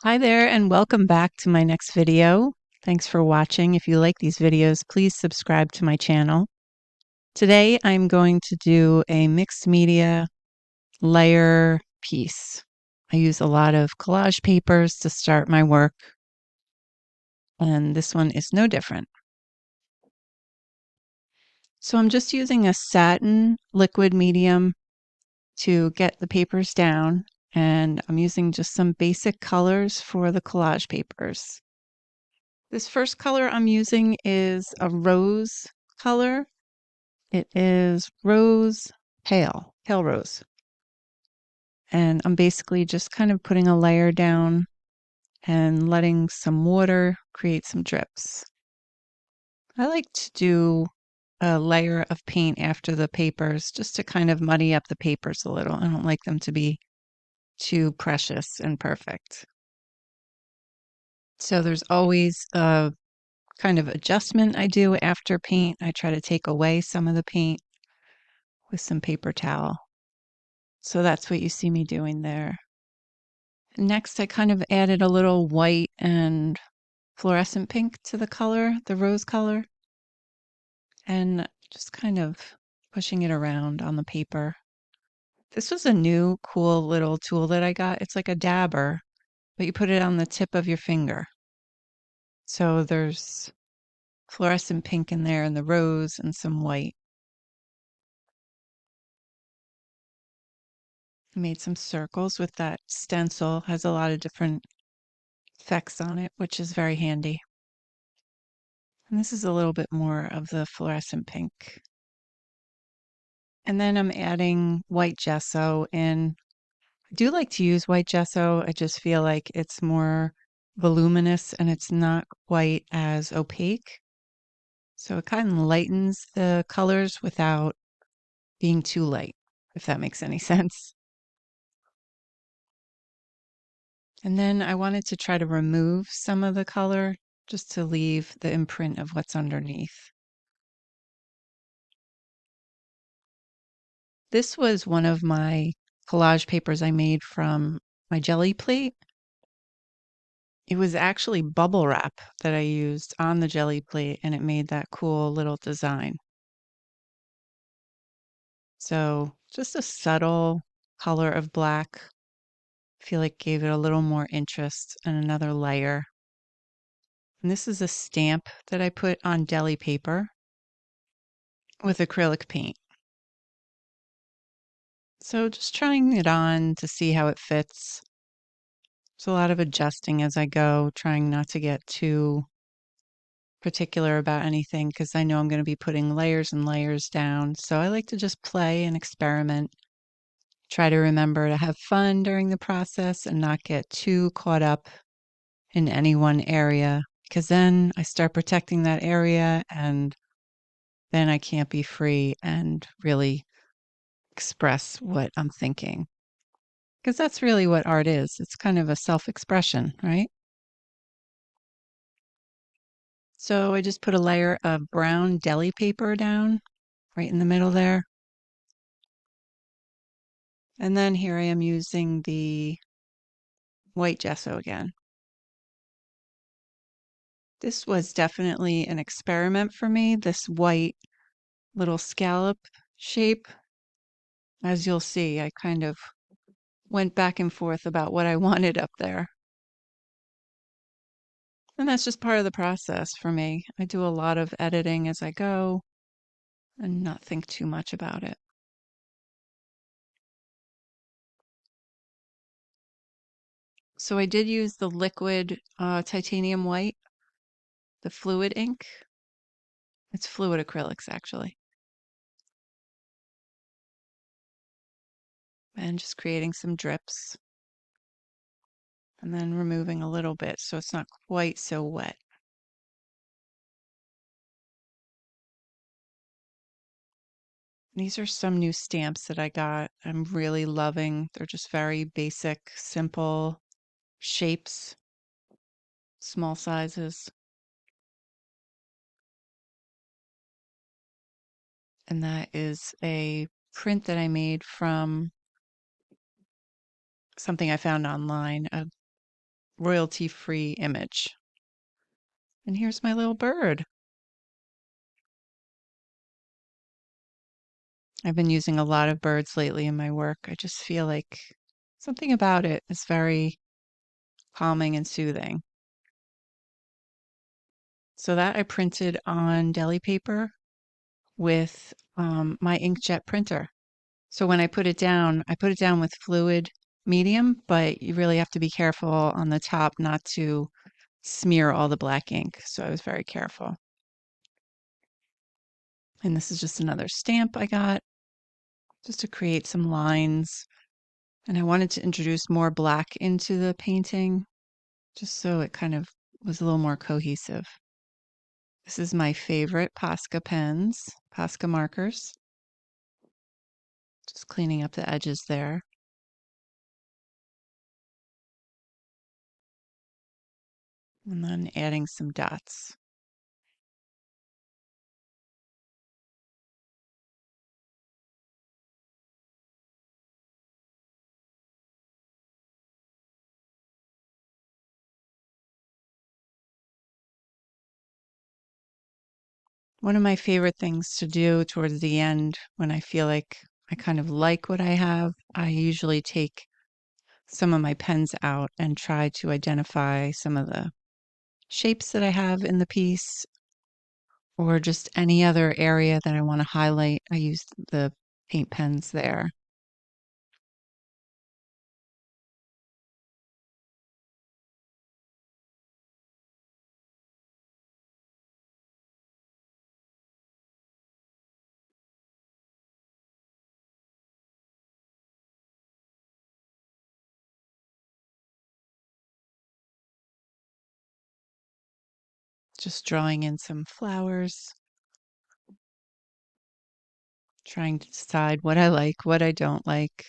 Hi there, and welcome back to my next video. Thanks for watching. If you like these videos, please subscribe to my channel. Today, I'm going to do a mixed media layer piece. I use a lot of collage papers to start my work, and this one is no different. So I'm just using a satin liquid medium to get the papers down, and I'm using just some basic colors for the collage papers. This first color I'm using is a rose color. It is rose pale rose. And I'm basically just kind of putting a layer down and letting some water create some drips. I like to do a layer of paint after the papers just to kind of muddy up the papers a little. I don't like them to be too precious and perfect. So there's always a kind of adjustment I do after paint. I try to take away some of the paint with some paper towel. So that's what you see me doing there. Next, I kind of added a little white and fluorescent pink to the color, the rose color, and just kind of pushing it around on the paper. This was a new cool little tool that I got. It's like a dabber, but you put it on the tip of your finger. So there's fluorescent pink in there and the rose and some white. I made some circles with that stencil. Has a lot of different effects on it, which is very handy. And this is a little bit more of the fluorescent pink. And then I'm adding white gesso in. I do like to use white gesso. I just feel like it's more voluminous and it's not quite as opaque. So it kind of lightens the colors without being too light, if that makes any sense. And then I wanted to try to remove some of the color just to leave the imprint of what's underneath. This was one of my collage papers I made from my jelly plate. It was actually bubble wrap that I used on the jelly plate, and it made that cool little design. So just a subtle color of black, I feel like gave it a little more interest and another layer. And this is a stamp that I put on deli paper with acrylic paint. So just trying it on to see how it fits. There's a lot of adjusting as I go, trying not to get too particular about anything because I know I'm going to be putting layers and layers down. So I like to just play and experiment, try to remember to have fun during the process and not get too caught up in any one area because then I start protecting that area and then I can't be free and really express what I'm thinking. Because that's really what art is. It's kind of a self expression, right? So I just put a layer of brown deli paper down right in the middle there. And then here I am using the white gesso again. This was definitely an experiment for me, this white little scallop shape. As you'll see, I kind of went back and forth about what I wanted up there. And that's just part of the process for me. I do a lot of editing as I go and not think too much about it. So I did use the liquid titanium white, the fluid ink. It's fluid acrylics, actually. And just creating some drips and then removing a little bit so it's not quite so wet. These are some new stamps that I got. I'm really loving. They're just very basic, simple shapes, small sizes. And that is a print that I made from something I found online, royalty-free image. And here's my little bird. I've been using a lot of birds lately in my work. I just feel like something about it is very calming and soothing. So that I printed on deli paper with my inkjet printer. So when I put it down with fluid medium, but you really have to be careful on the top not to smear all the black ink. So I was very careful. And this is just another stamp I got just to create some lines. And I wanted to introduce more black into the painting just so it kind of was a little more cohesive. This is my favorite Posca pens, Posca markers. Just cleaning up the edges there. And then adding some dots. One of my favorite things to do towards the end when I feel like I kind of like what I have, I usually take some of my pens out and try to identify some of the shapes that I have in the piece or just any other area that I want to highlight. I use the paint pens there. Just drawing in some flowers, trying to decide what I like, what I don't like.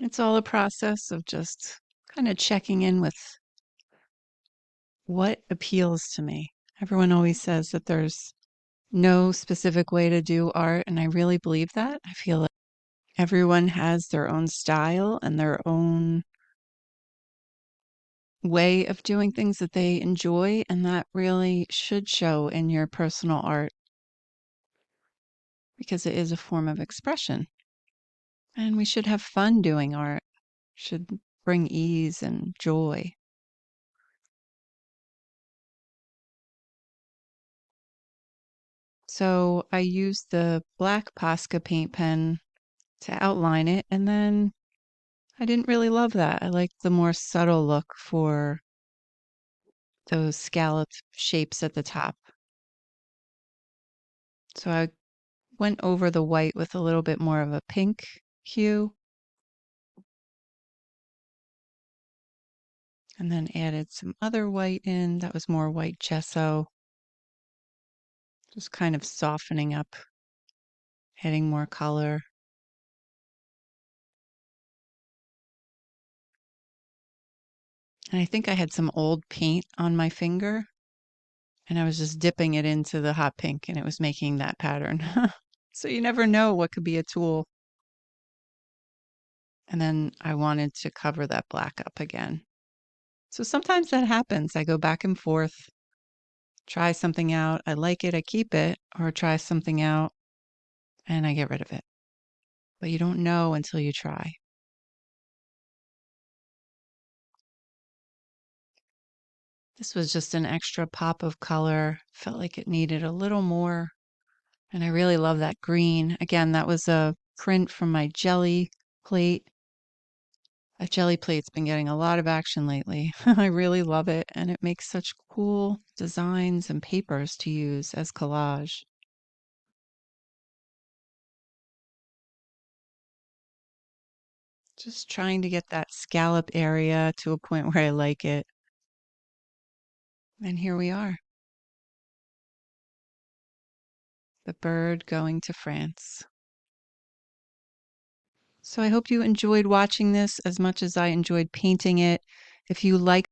It's all a process of just kind of checking in with what appeals to me. Everyone always says that there's no specific way to do art, and I really believe that. I feel like everyone has their own style and their own way of doing things that they enjoy, and that really should show in your personal art because it is a form of expression. And we should have fun doing art, should bring ease and joy. So I used the black Posca paint pen to outline it, and then I didn't really love that. I liked the more subtle look for those scalloped shapes at the top. So I went over the white with a little bit more of a pink hue and then added some other white in that was more white gesso, just kind of softening up, adding more color. And I think I had some old paint on my finger and I was just dipping it into the hot pink and it was making that pattern. So you never know what could be a tool. And then I wanted to cover that black up again. So sometimes that happens. I go back and forth, try something out, I like it, I keep it, or try something out and I get rid of it. But you don't know until you try. This was just an extra pop of color. Felt like it needed a little more. And I really love that green. Again, that was a print from my jelly plate. That jelly plate's been getting a lot of action lately. I really love it, and it makes such cool designs and papers to use as collage. Just trying to get that scallop area to a point where I like it. And here we are. The bird going to France. So I hope you enjoyed watching this as much as I enjoyed painting it. If you like